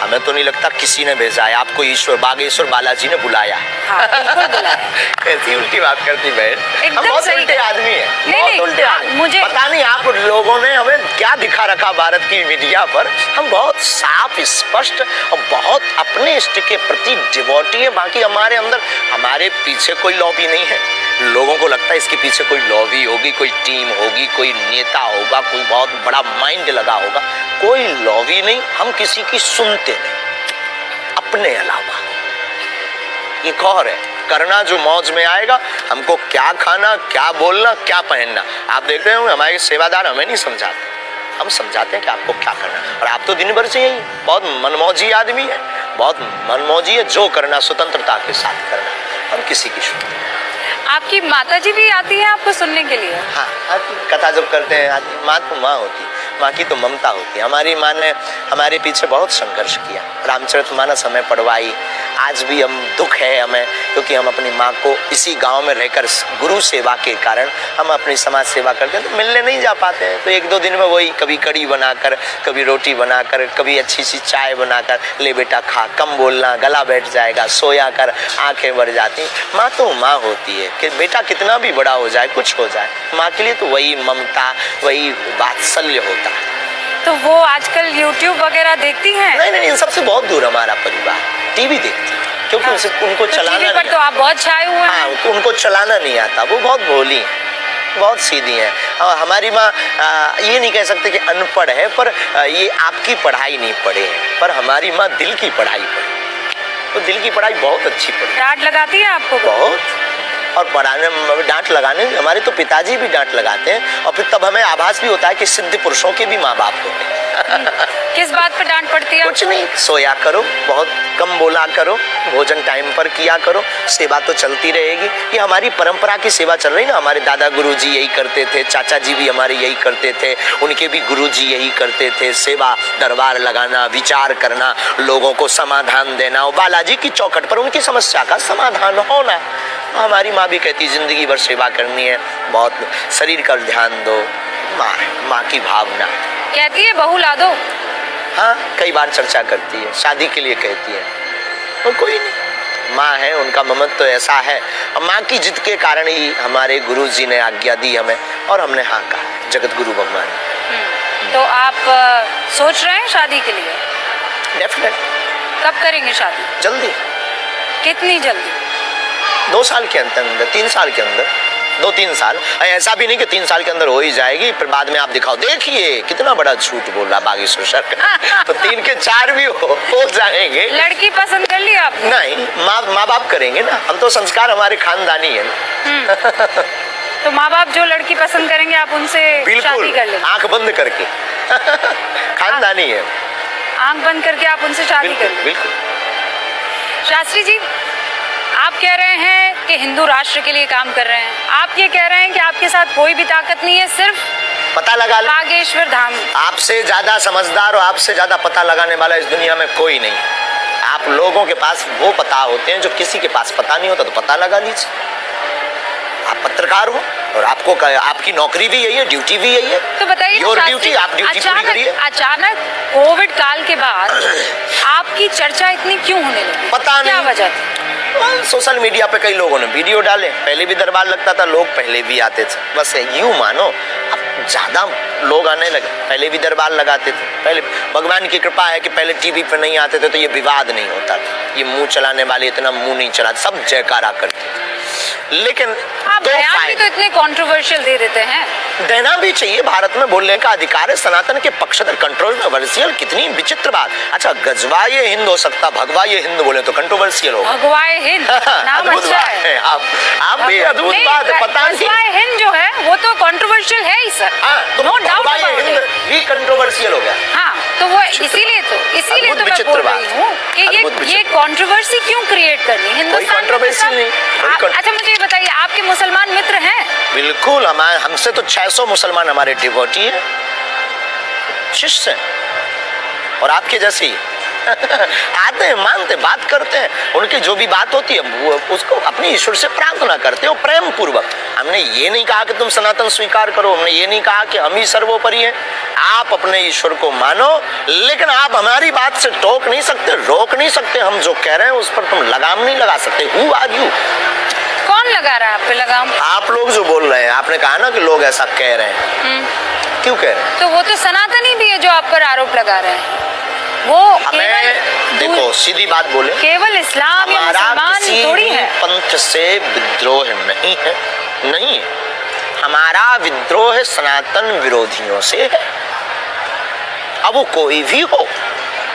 हमें तो नहीं लगता किसी ने भेजा है आपको, ईश्वर बागेश्वर बालाजी ने बुलाया है। हाँ, बिल्कुल बुलाया। ऐसी उल्टी बात करती बहन, हम बहुत उल्टे आदमी हैं, बहुत उल्टे आदमी। मुझे पता नहीं आप लोगों ने हमें क्या दिखा रखा भारत की मीडिया पर। हम बहुत साफ, स्पष्ट और बहुत अपने इष्ट के प्रति डिवोटी है। बाकी हमारे अंदर, हमारे पीछे कोई लॉबी नहीं है। लोगों को लगता है इसके पीछे कोई लॉबी होगी, कोई टीम होगी, कोई नेता होगा, कोई बहुत बड़ा माइंड लगा होगा। कोई लॉबी नहीं, हम किसी की सुनते नहीं अपने अलावा। एक और है करना जो मौज में आएगा। हमको क्या खाना, क्या बोलना, क्या पहनना, आप देख रहे हो हमारे सेवादार हमें नहीं समझाते, हम समझाते हैं कि आपको क्या करना। और आप तो दिन भर से यही बहुत मनमौजी आदमी है, बहुत मनमौजी है, जो करना स्वतंत्रता के साथ करना, हम किसी की सुनते। आपकी माता जी भी आती है आपको सुनने के लिए? हाँ, कथा जब करते हैं माँ तो माँ होती, माँ की तो ममता होती है। हमारी माँ ने हमारे पीछे बहुत संघर्ष किया, रामचरितमानस हमें पढ़वाई। आज भी हम दुख है हमें, क्योंकि हम अपनी माँ को इसी गांव में रहकर गुरु सेवा के कारण हम अपनी समाज सेवा करते हैं, तो मिलने नहीं जा पाते हैं। तो एक दो दिन में वही कभी कड़ी बनाकर, कभी रोटी बनाकर, कभी अच्छी सी चाय बनाकर, ले बेटा खा, कम बोलना, गला बैठ जाएगा, सोया कर, आंखें भर जाती। माँ तो माँ होती है कि बेटा कितना भी बड़ा हो जाए, कुछ हो जाए, माँ के लिए तो वही ममता, वही वात्सल्य होता है। तो वो आजकल YouTube वगैरह देखती हैं? नहीं, इन सबसे बहुत दूर हमारा परिवार टीवी देखती है, क्योंकि हाँ, उनको तो चलाना टीवी पर नहीं तो आप बहुत छाए हुए हैं। हाँ, उनको चलाना नहीं आता, वो बहुत भोली है, बहुत सीधी है। और हमारी माँ ये नहीं कह सकते कि अनपढ़ है, पर ये आपकी पढ़ाई नहीं पढ़े है, पर हमारी माँ दिल की पढ़ाई पढ़ी, तो दिल की पढ़ाई बहुत अच्छी पढ़ी। डांट लगाती है आपको? बहुत, और पढ़ाने में डांट लगाने, हमारे तो पिताजी भी डांट लगाते हैं, और फिर तब हमें आभास भी होता है कि सिद्ध पुरुषों के भी माँ बाप होते हैं। किस बात पर डांट पड़ती है? कुछ नहीं, सोया करो, बहुत कम बोला करो, भोजन टाइम पर किया करो, सेवा तो चलती रहेगी। ये हमारी परंपरा की सेवा चल रही ना, हमारे दादा गुरुजी यही करते थे, चाचा जी भी हमारे यही करते थे, उनके भी गुरुजी यही करते थे, सेवा, दरबार लगाना, विचार करना, लोगों को समाधान देना, और बालाजी की चौखट पर उनकी समस्या का समाधान होना। हमारी माँ भी कहती जिंदगी भर सेवा करनी है, बहुत शरीर का ध्यान दो, माँ की भावना। कहती है बहू ला दो? हाँ, कई बार चर्चा करती है, शादी के लिए कहती है, और कोई नहीं, माँ है, उनका ममत्व तो ऐसा है। और माँ की जिद के कारण ही हमारे गुरु जी ने आज्ञा दी हमें, और हमने हाँ कहा, जगत गुरु भगवान। तो आप सोच रहे हैं शादी के लिए? डेफिनेट। कब करेंगे शादी? जल्दी। कितनी जल्दी? 2 साल के अंदर, 3 साल के अंदर, 2-3 साल। ऐसा भी नहीं कि 3 साल के अंदर हो ही जाएगी, फिर बाद में आप दिखाओ, देखिए कितना बड़ा झूठ बोल रहा बागेश्वर सर। तो 3 के 4 भी हो जाएंगे। लड़की पसंद कर ली आपने? नहीं, माँ बाप करेंगे ना, हम तो संस्कार हमारे खानदानी है ना। तो माँ बाप जो लड़की पसंद करेंगे आप उनसे शादी कर लेंगे? आंख बंद करके। खानदानी है, आंख बंद करके आप उनसे शादी कर लेंगे? बिल्कुल। शास्त्री जी, आप कह रहे हैं कि हिंदू राष्ट्र के लिए काम कर रहे हैं, आप ये कह रहे हैं कि आपके साथ कोई भी ताकत नहीं है, सिर्फ पता लगा ले, बागेश्वर धाम। आपसे ज्यादा समझदार और आपसे ज्यादा पता लगाने वाला इस दुनिया में कोई नहीं। आप लोगों के पास वो पता होते हैं जो किसी के पास पता नहीं होता, तो पता लगा लीजिए। आप पत्रकार हो और आपको आपकी नौकरी भी यही है, ड्यूटी भी यही है, तो बताइए योर ड्यूटी, आप ड्यूटी पूरी करिए। अचानक कोविड काल के बाद आपकी चर्चा इतनी क्यों होने लगी? पता नहीं, क्या वजह थी? सोशल मीडिया पे कई लोगों ने वीडियो डाले, पहले भी दरबार लगता था, लोग पहले भी आते थे, बस यूं मानो अब ज्यादा लोग आने लगे। पहले भी दरबार लगाते थे, पहले भगवान की कृपा है कि पहले टीवी पे नहीं आते थे, तो ये विवाद नहीं होता था, ये मुंह चलाने वाले इतना मुंह नहीं चलाते, सब जयकारा करते थे। लेकिन आप बयान भी तो इतने कंट्रोवर्शियल दे देते हैं। देना भी चाहिए, भारत में बोलने का अधिकार है, सनातन के पक्षधर। कंट्रोवर्शियल कितनी विचित्र बात। अच्छा, गजवा ये हिंद हो सकता, भगवा ये हिंद बोले तो कंट्रोवर्शियल होगा। भगवाए हिंद नाम अद्भुत अच्छा बात है। आप भी अद्भुत नहीं, बात है, पता नहीं। गजवाए हिंद जो है वो तो कंट्रोवर्शियल है ही सर। तो नो डाउट भगवा ये हिंद भी कंट्रोवर्शियल हो गया। हाँ, तो वो इसीलिए तो मैं बोल रही हूँ कि ये कंट्रोवर्सी क्यों क्रिएट करनी हिंदुस्तान? कंट्रोवर्सी नहीं। अच्छा, मुझे ये बताइए, आपके मुसलमान मित्र हैं? बिल्कुल, हमसे तो 600 मुसलमान हमारे डिवोटी है, शिष्य हैं, और आपके जैसे ही आते हैं, मानते, बात करते हैं, उनकी जो भी बात होती है वो उसको अपने ईश्वर से प्रार्थना करते हो प्रेम पूर्वक। हमने ये नहीं कहा कि तुम सनातन स्वीकार करो, हमने ये नहीं कहा कि हम ही सर्वोपरि हैं। आप अपने ईश्वर को मानो, लेकिन आप हमारी बात से टोक नहीं सकते, रोक नहीं सकते। हम जो कह रहे हैं उस पर तुम लगाम नहीं लगा सकते। Who are you? कौन लगा रहा है आप पे लगाम? आप लोग जो बोल रहे हैं, आपने कहा ना कि लोग ऐसा कह रहे हैं, क्यों कह रहे हैं? तो वो तो सनातनी भी है जो आप पर आरोप लगा रहे हैं। वो हमें देखो, सीधी बात बोले, केवल इस्लाम या मुसलमान थोड़ी है। पंथ से विद्रोह नहीं है, नहीं है। हमारा विद्रोह सनातन विरोधियों से है। अब वो कोई भी हो,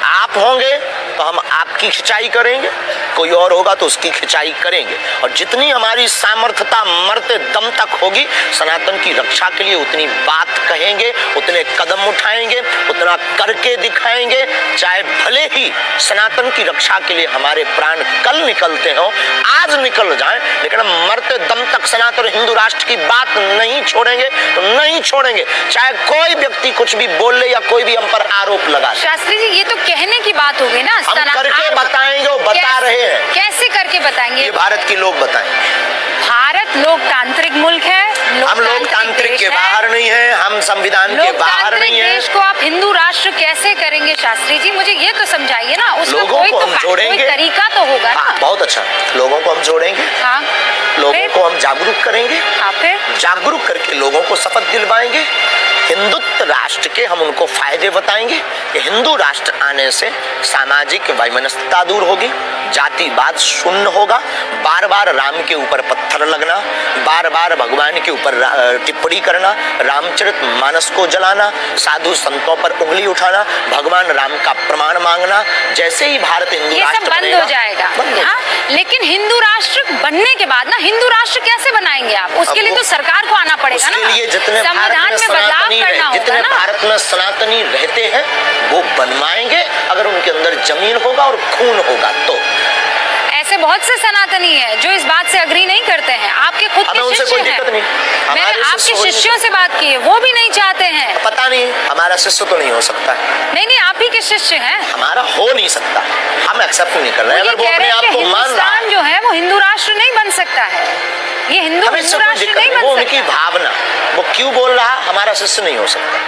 आप होंगे, तो हम आपकी खिंचाई करेंगे, कोई और होगा तो उसकी खिंचाई करेंगे। और जितनी हमारी सामर्थ्यता मरते दम तक होगी सनातन की रक्षा के लिए उतनी बात कहेंगे, उतने कदम उठाएंगे, उतना करके दिखाएंगे। चाहे भले ही सनातन की रक्षा के लिए हमारे प्राण कल निकलते हो, आज निकल जाएं, लेकिन हम मरते दम तक सनातन हिंदू राष्ट्र की बात नहीं छोड़ेंगे, तो नहीं छोड़ेंगे। चाहे कोई व्यक्ति कुछ भी बोल ले या कोई भी हम पर आरोप लगा ले। शास्त्री जी, ये तो कहने की बात हो गई ना, हम करके बताएंगे, वो बता रहे हैं। कैसे करके बताएंगे? ये भारत के लोग बताएंगे। भारत लोकतांत्रिक मुल्क है, हम लोकतांत्रिक के बाहर नहीं है, हम संविधान के बाहर नहीं है। देश को आप हिंदू राष्ट्र कैसे करेंगे शास्त्री जी? मुझे ये तो समझाइए ना, उसका कोई तो कोई तरीका तो होगा ना। बहुत अच्छा, लोगों को हम जोड़ेंगे, हाँ, लोगों को हम जागरूक करेंगे, फिर जागरूक करके लोगों को शपथ दिलवाएंगे। हिंदुत्व राष्ट्र के हम उनको फायदे बताएंगे कि हिंदू राष्ट्र आने से सामाजिक वैमनस्यता दूर होगी, जातिवाद शून्य होगा, बार बार राम के ऊपर पत्थर लगना, बार बार भगवान के ऊपर टिप्पणी करना, रामचरित मानस को जलाना, साधु संतों पर उंगली उठाना, भगवान राम का प्रमाण मांगना, जैसे ही भारत हिंदू राष्ट्र बंद हो जाएगा। हाँ, लेकिन हिंदू राष्ट्र बनने के बाद ना, हिंदू राष्ट्र कैसे बनाएंगे आप? उसके लिए तो सरकार को आना पड़ेगा ना, संविधान में बदलाव करना होगा ना। जितने भारत में सनातनी रहते हैं वो बनवाएंगे, अगर उनके अंदर जमीन होगा और खून होगा तो। ऐसे बहुत से सनातनी हैं जो इस बात से अग्री नहीं करते हैं। आपके खुद के शिष्य हैं, मैंने आपके शिष्यों से बात की है, वो भी नहीं चाहते हैं। पता नहीं, हमारा शिष्य तो नहीं हो सकता। नहीं, आप ही के शिष्य हैं। हमारा हो नहीं सकता, हम एक्सेप्ट नहीं कर रहे हैं। अगर वो अपने आप को मान रहा है, जो है वो हिंदू राष्ट्र नहीं बन सकता है, ये हिंदू राष्ट्र नहीं बन सकता। वो उनकी भावना, वो क्यों बोल रहा, हमारा शिष्य नहीं हो सकता।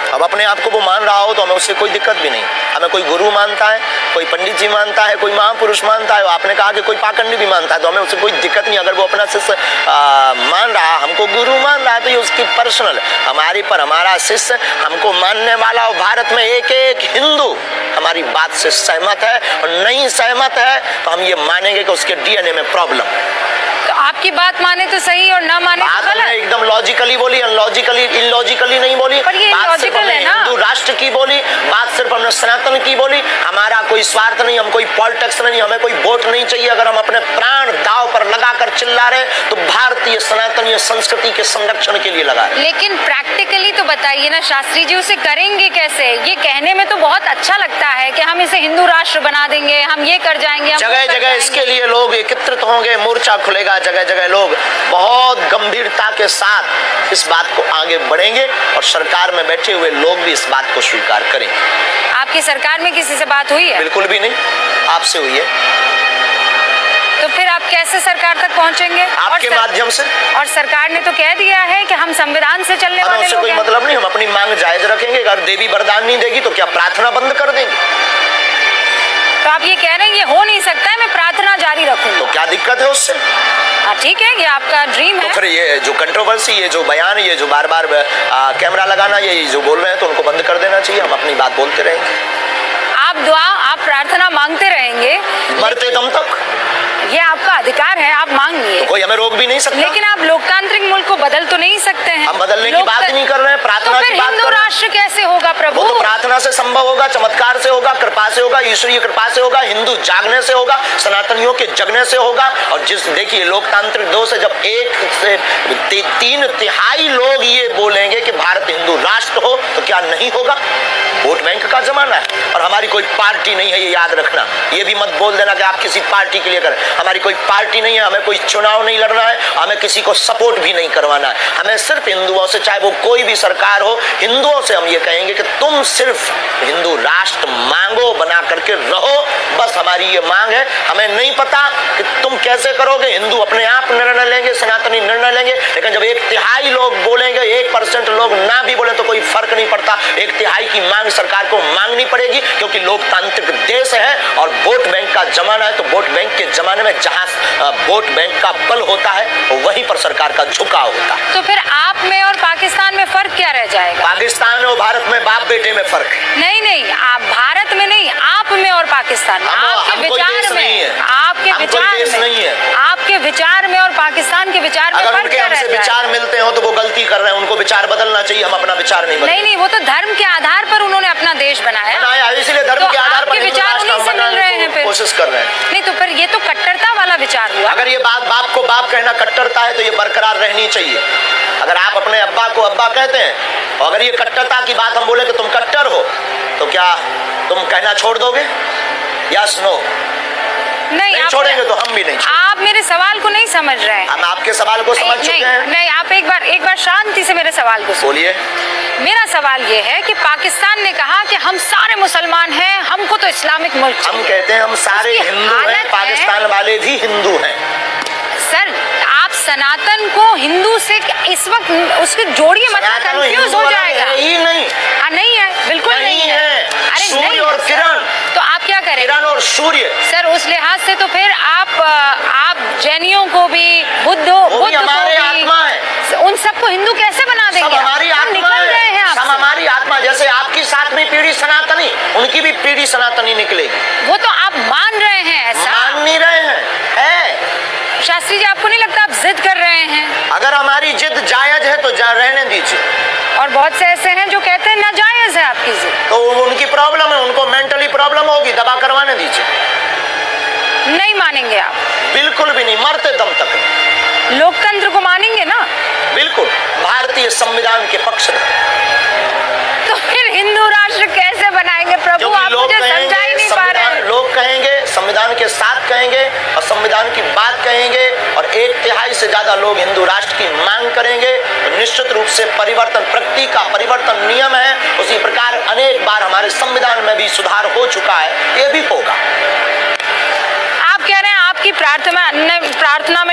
अब अपने आप को वो मान रहा हो तो हमें उससे कोई दिक्कत भी नहीं। हमें कोई गुरु मानता है, कोई पंडित जी मानता है, कोई महापुरुष मानता है, आपने कहा कि कोई पाखंडी भी मानता है, तो हमें उससे कोई दिक्कत नहीं। अगर वो अपना शिष्य मान रहा, हमको गुरु मान रहा है, तो ये उसकी पर्सनल। हमारी पर हमारा शिष्य, हमको मानने वाला, और भारत में एक एक हिंदू हमारी बात से सहमत है, और नहीं सहमत है तो हम ये मानेंगे कि उसके डीएनए में प्रॉब्लम। तो आपकी बात माने तो सही और ना माने तो गलत। एकदम लॉजिकली बोली, अनलॉजिकली इलॉजिकली नहीं बोली। पर ये बात सिर्फ हमने हिंदू राष्ट्र की बोली, बात सिर्फ हमने सनातन की बोली। हमारा कोई स्वार्थ नहीं, हम कोई पॉलिटिक्स नहीं, हमें कोई वोट नहीं चाहिए। अगर हम अपने प्राण दांव पर लगाकर चिल्ला रहे तो भारतीय सनातनीय संस्कृति के संरक्षण के लिए लगा रहे। लेकिन प्रैक्टिकली तो बताइए ना शास्त्री जी, उसे करेंगे कैसे? ये कहने में तो बहुत अच्छा लगता है कि हम इसे हिंदू राष्ट्र बना देंगे, हम ये कर जाएंगे। जगह जगह इसके लिए लोग एकत्रित होंगे, मोर्चा खुलेगा, जगह जगह लोग बहुत गंभीरता के साथ इस बात को आगे बढ़ेंगे, और सरकार में बैठे हुए लोग भी इस बात को स्वीकार करेंगे। आपकी सरकार में किसी से बात हुई है? बिल्कुल भी नहीं, आपसे हुई है। तो फिर आप कैसे सरकार तक पहुंचेंगे? आपके माध्यम से। और सरकार ने तो कह दिया है कि हम संविधान से चलने वाले लोग हैं। कोई मतलब नहीं, हम अपनी मांग जायज रखेंगे। अगर देवी वरदान नहीं देगी तो क्या प्रार्थना बंद कर देंगे? तो आप ये कह रहे हैं ये हो नहीं सकता है, मैं प्रार्थना जारी रखूंगा। तो क्या दिक्कत है उससे? ठीक है, ये आपका ड्रीम है। तो फिर ये जो कंट्रोवर्सी, ये जो बयान, ये जो बार बार कैमरा लगाना, ये जो बोल रहे हैं, तो उनको बंद कर देना चाहिए। हम अपनी बात बोलते रहेंगे। आप दुआ, आप प्रार्थना मांगते रहेंगे मरते दम तक। ये आपका अधिकार है, आप मांगिए, तो कोई हमें रोक भी नहीं सकता। लेकिन आप लोकतांत्रिक मुल्क को बदल तो नहीं सकते हैं। हम बदलने की बात नहीं कर रहे हैं, प्रार्थना की बात कर रहे हैं। हिंदू राष्ट्र कैसे होगा प्रभु? वो तो प्रार्थना से संभव होगा, चमत्कार से होगा, कृपा से होगा, ईश्वरीय कृपा से होगा, हिंदू जागने से होगा, सनातनियों के जगने से होगा। और जिस देखिए लोकतांत्रिक दो से जब 1 से 3/3 लोग ये बोलेंगे कि भारत हिंदू राष्ट्र हो, तो क्या नहीं होगा? वोट बैंक का जमाना है, और हमारी कोई पार्टी नहीं है, ये याद रखना। ये भी मत बोल देना कि आप किसी पार्टी के लिए करें। हमारी कोई पार्टी नहीं है, हमें कोई चुनाव नहीं लड़ना है, हमें किसी को सपोर्ट भी नहीं करवाना है। हमें सिर्फ हिंदुओं से, चाहे वो कोई भी सरकार हो, हिंदुओं से हम ये कहेंगे कि तुम सिर्फ हिंदू राष्ट्र मांगो, बना करके रहो, बस हमारी ये मांग है। हमें नहीं पता कि तुम कैसे करोगे, हिंदू अपने आप निर्णय लेंगे, सनातनी निर्णय लेंगे, लेकिन जब 1/3 लोग बोलेंगे, 1% लोग ना भी बोले तो कोई फर्क नहीं पड़ता। 1/3 की मांग सरकार को मांगनी पड़ेगी, क्योंकि लोकतांत्रिक देश है और वोट बैंक का जमाना है। तो वोट बैंक के जमाने में जहां वोट बैंक का बल होता है, वहीं पर सरकार का झुकाव होता है। तो फिर आप में और पाकिस्तान में फर्क क्या रह जाएगा? पाकिस्तान और भारत में बाप बेटे में फर्क है। नहीं, आप भारत में नहीं, आप में और पाकिस्तान में, आपके विचार में, आपके आपके हम कोई विचार देश नहीं है। में, आपके विचार में और पाकिस्तान के विचार में अगर फर्क उनके क्या हमसे रहता है? विचार मिलते हो तो वो गलती कर रहे हैं, उनको विचार बदलना चाहिए, हम अपना विचार नहीं नहीं, वो तो धर्म के आधार पर उन्होंने अपना देश बनाया। बनाया, इसलिए धर्म तो के आधार पर आपके हिंदू विचार राष्ट्र उन्हीं से हम मिल बनाने रहे हैं को फिर। कोशिश कर रहे हैं। नहीं तो फिर ये तो कट्टरता वाला विचार हुआ। अगर ये बाप को बाप कहना कट्टरता है तो ये बरकरार रहनी चाहिए। अगर आप अपने अब्बा को अब्बा कहते हैं और अगर ये कट्टरता की बात हम बोले कि तुम कट्टर हो, तो क्या तुम कहना छोड़ दोगे? Yes no? नहीं छोड़ेंगे तो हम भी नहीं छोड़ेंगे। आप मेरे सवाल को नहीं समझ रहे हैं। हम आपके सवाल को समझ चुके हैं। नहीं, आप एक बार शांति से मेरे सवाल को सुनिए। बोलिए। मेरा सवाल ये है कि पाकिस्तान ने कहा कि हम सारे मुसलमान हैं, हमको तो इस्लामिक मुल्क चाहिए। हम कहते हैं हम सारे उसकी हिंदू हैं, हालत है- पाकिस्तान वाले भी हिंदू हैं। सर, आप सनातन को हिंदू से इस वक्त उसके जोड़िए मत, सनातन कंफ्यूज हिंदू हो वाला जाएगा। है ही नहीं। हाँ, नहीं है, बिल्कुल नहीं है। अरे सूर्य नहीं और है, सर। किरण, तो आप क्या करें? किरण और सूर्य, सर, उस लिहाज से तो फिर आप जैनियों को भी, बुद्ध वो भी हमारे आत्मा है। उन सबको हिंदू कैसे बना देंगे? सब हमारी हम आत्मा निकल रहे हैं है, सब आपसे। हमारी आत्मा। जैसे आपकी 7वीं पीढ़ी सनातनी, उनकी भी पीढ़ी सनातनी निकलेगी। वो तो आप मान रहे हैं ऐसा। मान नहीं रहे हैं, है। शास्त्री जी, आपको नहीं लगता आप जिद कर रहे हैं? अगर हमारी जिद जायज है तो रहने दीजिए, और बहुत से ऐसे हैं जो कहते हैं नाजायज है आपकी जिद। तो उनकी प्रॉब्लम है, उनको मेंटली प्रॉब्लम होगी, दवा करवाने दीजिए। नहीं मानेंगे आप? बिल्कुल भी नहीं, मरते दम तक नहीं। लोकतंत्र को मानेंगे ना? बिल्कुल, भारतीय संविधान के पक्ष में। तो फिर हिंदू राष्ट्र कैसे बनाएंगे प्रभु? क्योंकि आप लोग मुझे समझा ही कहेंगे नहीं पा रहे हैं। लोग कहेंगे, संविधान के साथ कहेंगे और संविधान की बात कहेंगे और 1/3 से ज्यादा लोग हिंदू राष्ट्र की मांग करेंगे, तो निश्चित रूप से परिवर्तन, प्रकृति का परिवर्तन नियम है। उसी प्रकार अनेक बार हमारे संविधान में भी सुधार हो चुका है, ये भी होगा। आप कह रहे हैं आपकी प्रार्थना